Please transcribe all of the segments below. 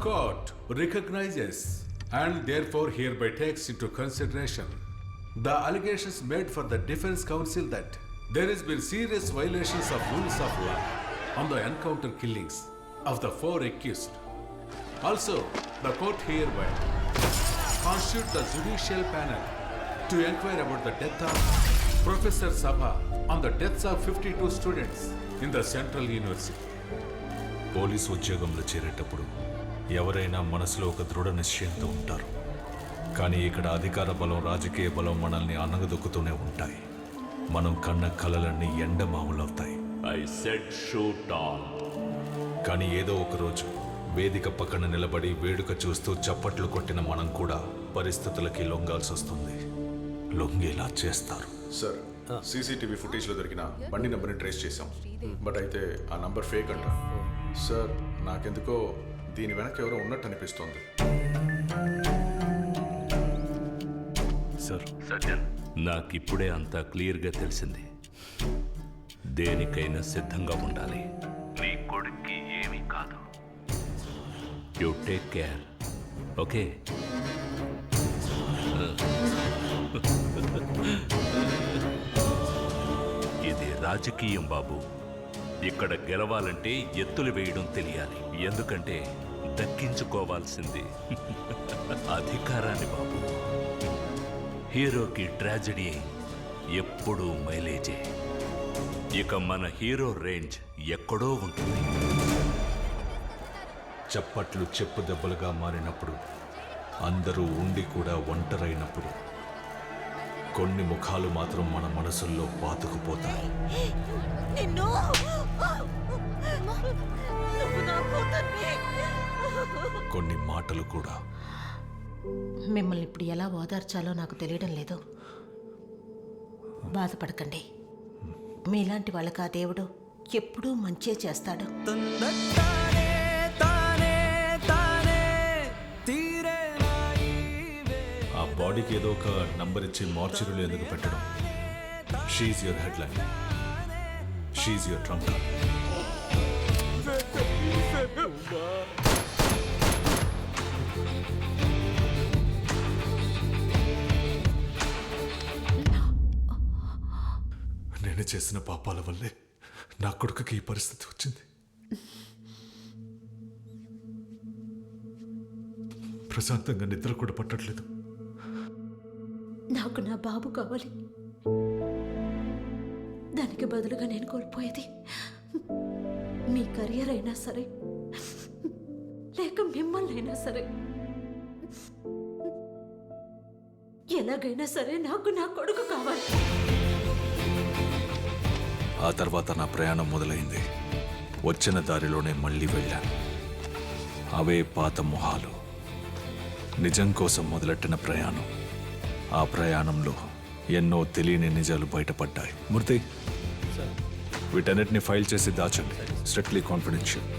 court recognizes and therefore hereby takes into consideration the allegations made for the defense counsel that there has been serious violations of rules of law on the encounter killings of the 4 accused. Also, the court hereby constitutes the judicial panel to inquire about the death of Professor Sabha on the deaths of 52 students in the Central University. Police ఉద్యోగంలో చేరేటప్పుడు ఎవరైనా మనసులో ఒక దృఢ నిశ్చయంతో ఉంటారు. కానీ ఇక్కడ అధికార బలం, రాజకీయ బలం మనల్ని అనగదొక్కుతూనే ఉంటాయి. మనం కన్న కలలన్నీ ఎండమావులవుతాయి. I said shoot on. కానీ ఏదో ఒక రోజు వేదిక పక్కన నిలబడి వేడుక చూస్తూ చప్పట్లు కొట్టిన మనం కూడా పరిస్థితులకి లొంగాల్సి వస్తుంది. లొంగేలా చేస్తారు. సార్, సీసీటీవీ ఫుటేజ్లో దొరికిన బండి నెంబర్ని ట్రేస్ చేశాం. బట్ అయితే ఆ నంబర్ ఫేక్ అంట. సార్, నాకెందుకో దీని వెనక ఎవరో ఉన్నట్టు అనిపిస్తోంది. సార్, సజ్జన్, నాకిప్పుడే అంతా క్లియర్గా తెలిసింది. దేనికైనా సిద్ధంగా ఉండాలి. నీ కొడుక్కి ఏమీ కాదు. You take care. ఓకే? ఇది రాజకీయం బాబు. ఇక్కడ గెలవాలంటే ఎత్తులు వేయడం తెలియాలి. ఎందుకంటే దక్కించుకోవాల్సింది అధికారాన్ని బాబు. హీరోకి ట్రాజెడీ ఎప్పుడూ మైలేజే. ఇక మన హీరో రేంజ్ ఎక్కడో ఉంటుంది. చప్పట్లు చెప్పు దెబ్బలుగా మారినప్పుడు, అందరూ ఉండి కూడా ఒంటరైనప్పుడు, కొన్ని ముఖాలు మాత్రం మన మనసుల్లో పాతుకుపోతాయి. కొన్ని మాటలు కూడా. మిమ్మల్ని ఇప్పుడు ఎలా ఓదార్చాలో నాకు తెలియడం లేదు. బాధపడకండి. మీలాంటి వాళ్ళకి ఆ దేవుడు ఎప్పుడూ మంచే చేస్తాడు. ఆ బాడీకి ఏదో ఒక నంబర్ ఇచ్చి మార్చురీలో ఎందుకు పెట్టడం? షీఈ్ యువర్ హెడ్లైన్, షీఈ్ యువర్ ట్రంక్. నేను చేసిన పాపాల వల్లే నా కొడుకుకి ఈ పరిస్థితి వచ్చింది. ప్రశాంతంగా నిద్ర కూడా పట్టట్లేదు. నాకు నా బాబు కావాలి. దానికి బదులుగా నేను కోల్పోయేది మీ కెరియర్ అయినా సరే, లేక మిమ్మల్ని అయినా సరే, ఎలాగైనా సరే నాకు నా కొడుకు కావాలి. ఆ తర్వాత నా ప్రయాణం మొదలైంది. వచ్చిన దారిలోనే మళ్ళీ వెళ్ళాను. అవే పాత మొహాలు. నిజం కోసం మొదలెట్టిన ప్రయాణం. ఆ ప్రయాణంలో ఎన్నో తెలియని నిజాలు బయటపడ్డాయి. మూర్తి, వీటన్నిటిని ఫైల్ చేసి దాచండి. Strictly confidential.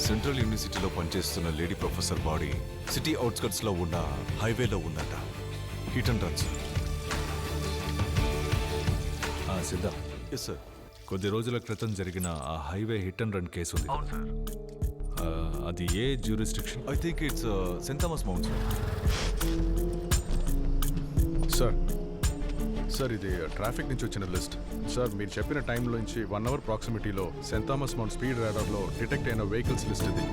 సెంట్రల్ యూనివర్సిటీలో పనిచేస్తున్న లేడీ ప్రొఫెసర్ బాడీ సిటీ అవుట్స్కట్స్లో ఉన్న హైవేలో ఉందట. Hit and run sir. Siddha, yes sir. కొద్ది రోజుల క్రితం జరిగిన ఆ highway hit and run case ఉంది. అది ఏ jurisdiction? I think it's Saint Thomas Mount sir, sir ఇది ట్రాఫిక్ నుంచి వచ్చిన లిస్ట్. సార్, మీరు చెప్పిన టైంలో నుంచి 1 అవర్ ప్రాక్సిమిటీలో సెయింట్ థామస్ మౌంట్ స్పీడ్ రాడార్లో డిటెక్ట్ అయిన వెహికల్స్ లిస్ట్ ఇది.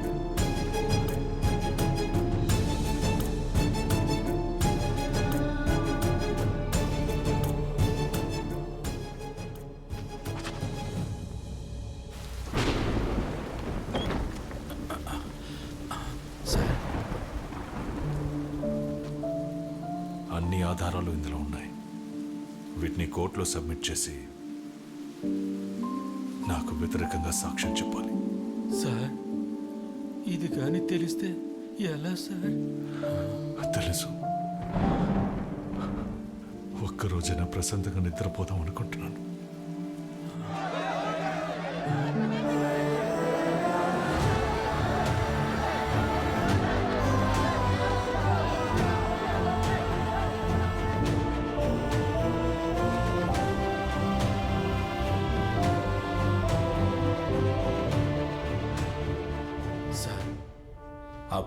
అన్ని ఆధారాలు ఇందులో ఉన్నాయి. వీటిని కోర్టులో సబ్మిట్ చేసి నాకు వ్యతిరేకంగా సాక్ష్యం చెప్పాలి. సార్, ఇది కానీ తెలిస్తే ఎలా సార్? తెలుసు. ఒక్కరోజైనా ప్రశాంతంగా నిద్రపోదాం అనుకుంటున్నాను.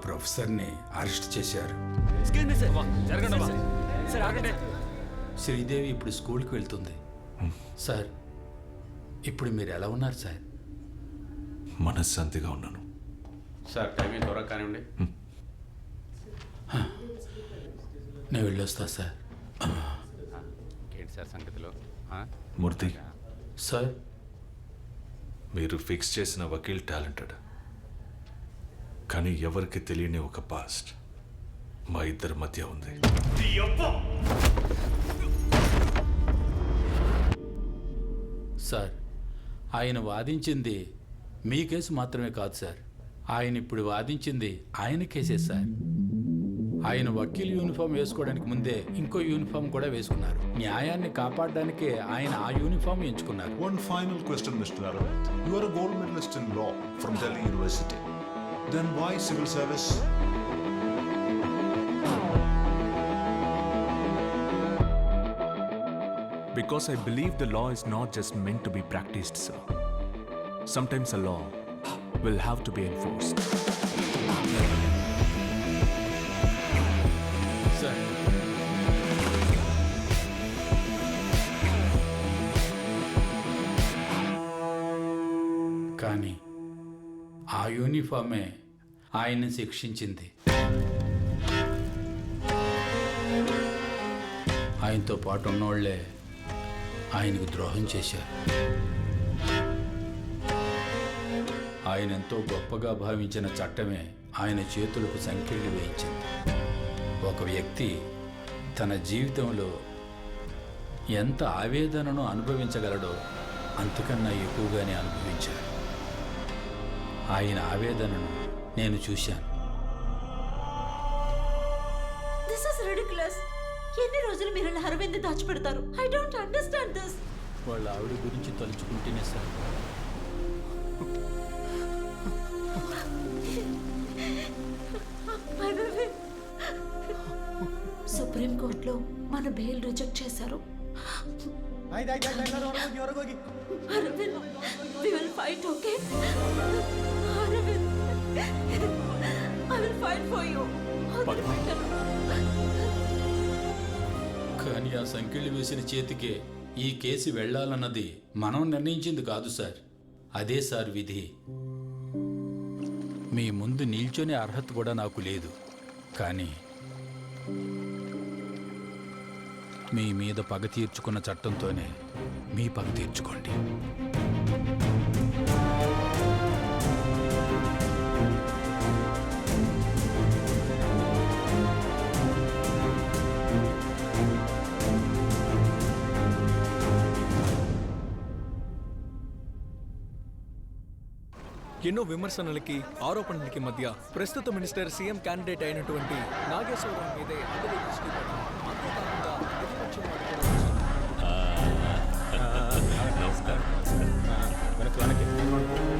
ప్రొఫెసర్ని అరెస్ట్ చేశారు. శ్రీదేవి ఇప్పుడు స్కూల్కి వెళ్తుంది. సార్, ఇప్పుడు మీరు ఎలా ఉన్నారు సార్? మనశ్శాంతిగా ఉన్నాను. సార్ టైమింగ్ త్వరగా కానివ్వండి. నేను వెళ్ళొస్తా సార్. ఏంటి సార్ సంగతిలో? మూర్తి, సార్, మీరు ఫిక్స్ చేసిన వకీల్ టాలెంటెడ్, కానీ ఎవరికి తెలియని ఒక పాస్ట్ మా ఇద్దరి మధ్య ఉంది. సార్, ఆయన వాదించింది మీ కేసు మాత్రమే కాదు సార్. ఆయన ఇప్పుడు వాదించింది ఆయన కేసే సార్. ఆయన వకీల్ యూనిఫామ్ వేసుకోవడానికి ముందే ఇంకో యూనిఫామ్ కూడా వేసుకున్నారు. న్యాయాన్ని కాపాడడానికే ఆయన ఆ యూనిఫామ్ ఎంచుకున్నారు. One final question, Mr. Aravind. You are a gold medalist in law from Delhi University. Then why civil service? Because I believe the law is not just meant to be practiced, sir. Sometimes a law will have to be enforced. Sir, కానీ ఆ యూనిఫామే ఆయన్ని శిక్షించింది. ఆయనతో పాటు ఉన్నోళ్లే ఆయనకు ద్రోహం చేశారు. ఆయన ఎంతో గొప్పగా భావించిన చట్టమే ఆయన చేతులకు సంకెళ్ళు వేయించింది. ఒక వ్యక్తి తన జీవితంలో ఎంత ఆవేదనను అనుభవించగలడో అంతకన్నా ఎక్కువగానే అనుభవించారు. ఆయన ఆవేదనను నేను చూశాను. This is ridiculous. ఎన్ని రోజులు మీరు ఇలా అరవింద్ దాచిపెడతారు? I don't understand this. వాళ్ళ ఆవిడ గురించి తలుచుకుంటేనే సార్. సుప్రీం కోర్టులో మన బెయిల్ రిజెక్ట్ చేశారు. Arvind, we will fight, okay? Arvind, I will fight for you. వదిలిపెట్టను. కానీ ఆ సంఖ్యలు వేసిన చేతికే ఈ కేసు వెళ్ళాలన్నది మనం నిర్ణయించింది కాదు సార్. అదే సార్ విధి. మీ ముందు నిల్చొనే అర్హత కూడా నాకు లేదు. కానీ మీ మీద పగ తీర్చుకున్న చట్టంతోనే మీ పగ తీర్చుకోండి. ఎన్నో విమర్శనలకి ఆరోపణలకి మధ్య ప్రస్తుత మినిస్టర్ సీఎం క్యాండిడేట్ అయినటువంటి నాగేశ్వరరావు మీదే అందరి దృష్టి పడి, అంతేకాకుండా ప్రతిపక్షం వారు కూడా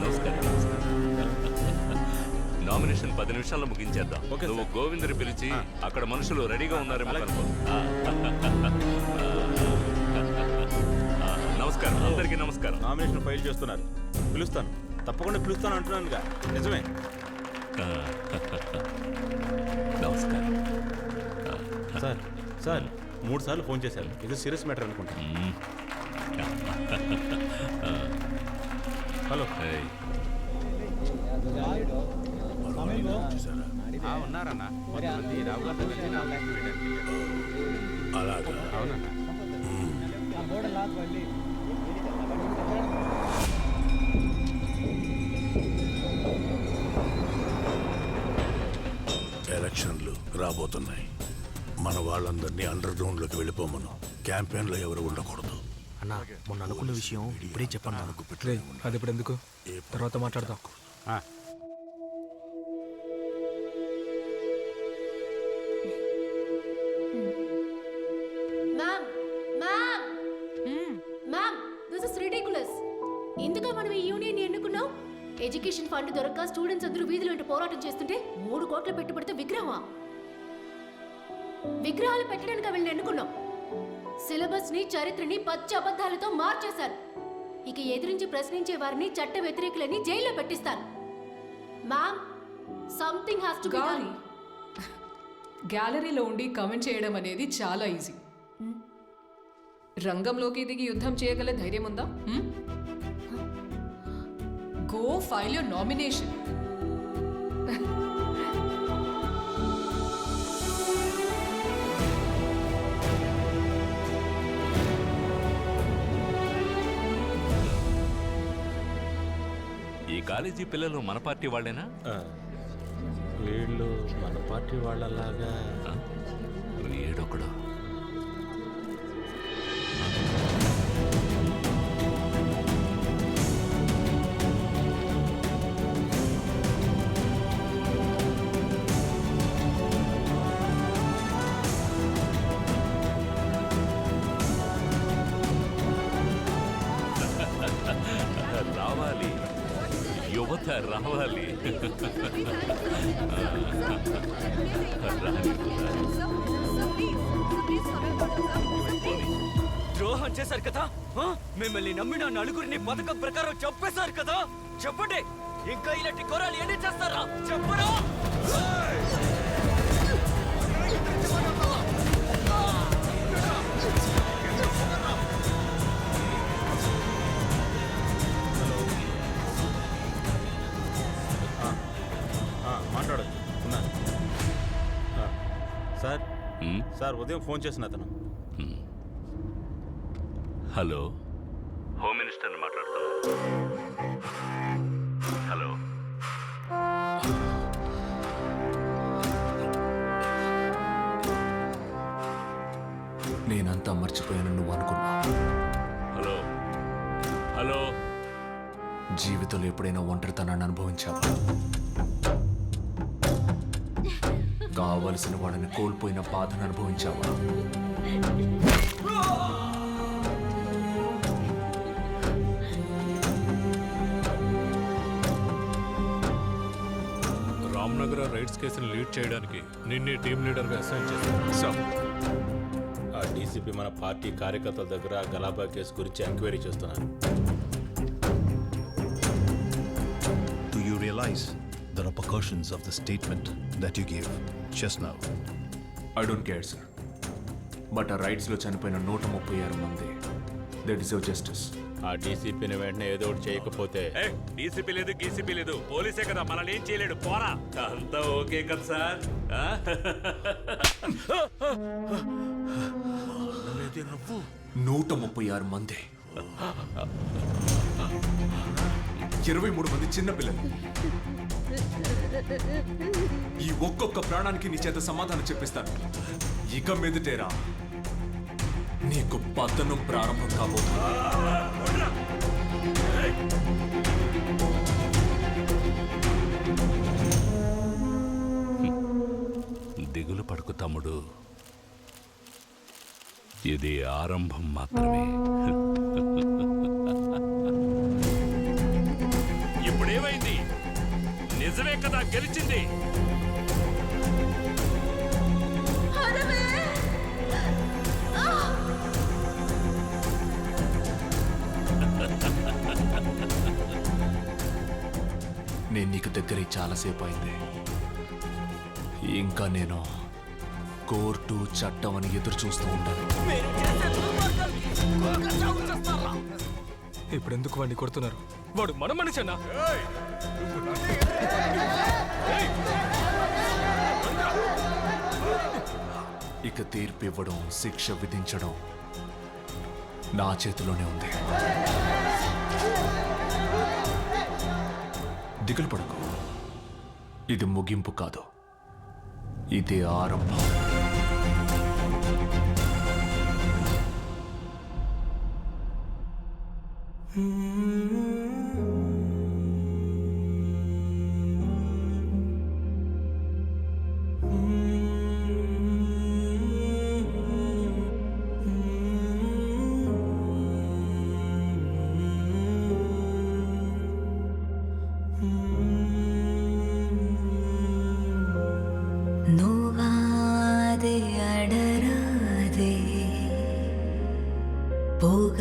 నమస్కారం. నామినేషన్ 10 నిమిషాల్లో ముగించేద్దాం. నువ్వు గోవిందుని పిలిచి అక్కడ మనుషులు రెడీగా ఉన్నారేమో కనుక్కో. నమస్కారం, అందరికీ నమస్కారం. నామినేషన్ ఫైల్ చేస్తున్నారు. పిలుస్తాను, తప్పకుండా పిలుస్తాను అంటున్నానుగా. నిజమే. నమస్కారం సార్, సార్ 3 సార్లు ఫోన్ చేశారు. ఇది సీరియస్ మ్యాటర్ అనుకుంటా. హలో. ఉన్నారన్నా. అలాగా? అవునన్నా. ఎలక్షన్లు రాబోతున్నాయి. మన వాళ్ళందరినీ అండర్ గ్రౌండ్ లోకి వెళ్ళిపోమను. క్యాంపెయిన్ లో ఎవరు ఉండకూడదు. అన్నా, మొన్న అనుకున్న విషయం ఇప్పుడే చెప్పండి. అది ఇప్పుడు ఎందుకు, తర్వాత మాట్లాడదాం. ఎందుకు మనం ఈ యూనియన్ ఎన్నుకున్నాం? ఎడ్యుకేషన్ ఫండ్ దొరక్క స్టూడెంట్స్ అందరూ వీధులు వెంట పోరాటం చేస్తుంటే 3 కోట్ల పెట్టుబడితో విగ్రహాలు పెట్టడానికి వీళ్ళని ఎన్నుకున్నాం. సిలబస్ ని, చరిత్రని పచ్చి అబద్ధాలతో మార్చేశారు. ఇక ఎదిరించి ప్రశ్నించే వారిని చట్ట వ్యతిరేకులని జైల్లో పెట్టిస్తారు. Ma'am, something has to be గాలి గ్యాలరీలో ఉండి కమెంట్ చేయడం అనేది చాలా ఈజీ. రంగంలోకి దిగి యుద్ధం చేయగల ధైర్యం ఉందా? Go file your nomination. ఈ కాలేజీ పిల్లలు మన పార్టీ వాళ్ళేనా? వీళ్ళు మన పార్టీ వాళ్ళలాగా వీడొకడు. రావాలి, యువత రావాలి. ద్రోహం చేశారు కదా, మిమ్మల్ని నమ్మిన నలుగురిని పథకం ప్రకారం చంపేశారు కదా. చెప్పండి, ఇంకా ఇలాంటి ఘోరాలు ఎన్ని చేస్తారా? చెప్పరా? మాట్లాడచ్చు. సార్ సార్ ఉదయం ఫోన్ చేసిన అతను. హలో, హోమ్ మినిస్టర్ని మాట్లాడుతున్నా. హలో, నేనంతా మర్చిపోయాను నువ్వు అనుకున్నా. Hello, hello. జీవితంలో ఎప్పుడైనా ఒంటరితనాన్ని అనుభవించావా? కావలసిన వాళ్ళని కోల్పోయిన బాధను అనుభవించావా? రామ్నగర్ రైట్స్ కేసును లీడ్ చేయడానికి నిన్నే టీం లీడర్గా అసైన్ చేశాను. ఆ డీసీపీ మన పార్టీ కార్యకర్తల దగ్గర గలాబా కేసు గురించి ఎంక్వైరీ చేస్తున్నారు. Do you realize the repercussions of the statement that you gave just now? I don't care sir, but ఆ రైట్స్లో చనిపోయిన 136 మంది, దే డిజర్వ్ జస్టిస్. ఆ డీసీపీని వెంటనే ఏదో ఒకటి చేయకపోతే డీసీపీ లేదు, గీసీపీ లేదు, పోలీసే కదా, మనల్ని ఏం చేయలేడు. పోరా, అంతా ఓకే కదా సార్? 136 మంది, 23 మంది చిన్నపిల్లలు. ఈ ఒక్కొక్క ప్రాణానికి నీ చేత సమాధానం చెప్పిస్తాను. ఇక మీదటేరా నీకు పతనం ప్రారంభం కాబోతుంది. దిగులు పడుకు తమ్ముడు, ఇది ఆరంభం మాత్రమే. ఇప్పుడేమైంది? నిజమే కదా గెలిచింది. నేను నీకు దగ్గర చాలాసేపు అయింది. ఇంకా నేను కోర్టు చట్టం అని ఎదురు చూస్తూ ఉంటాను. ఇప్పుడు ఎందుకు వాడిని కొడుతున్నారు? వాడు మన మనిషన్నా? ఇక తీర్పు ఇవ్వడం, శిక్ష విధించడం నా చేతిలోనే ఉంది. దిగులు పడకు, ఇది ముగింపు కాదు, ఇది ఆరంభం. ನೋವಾದೆ ಅಡರಾದೆ ಹೋಗ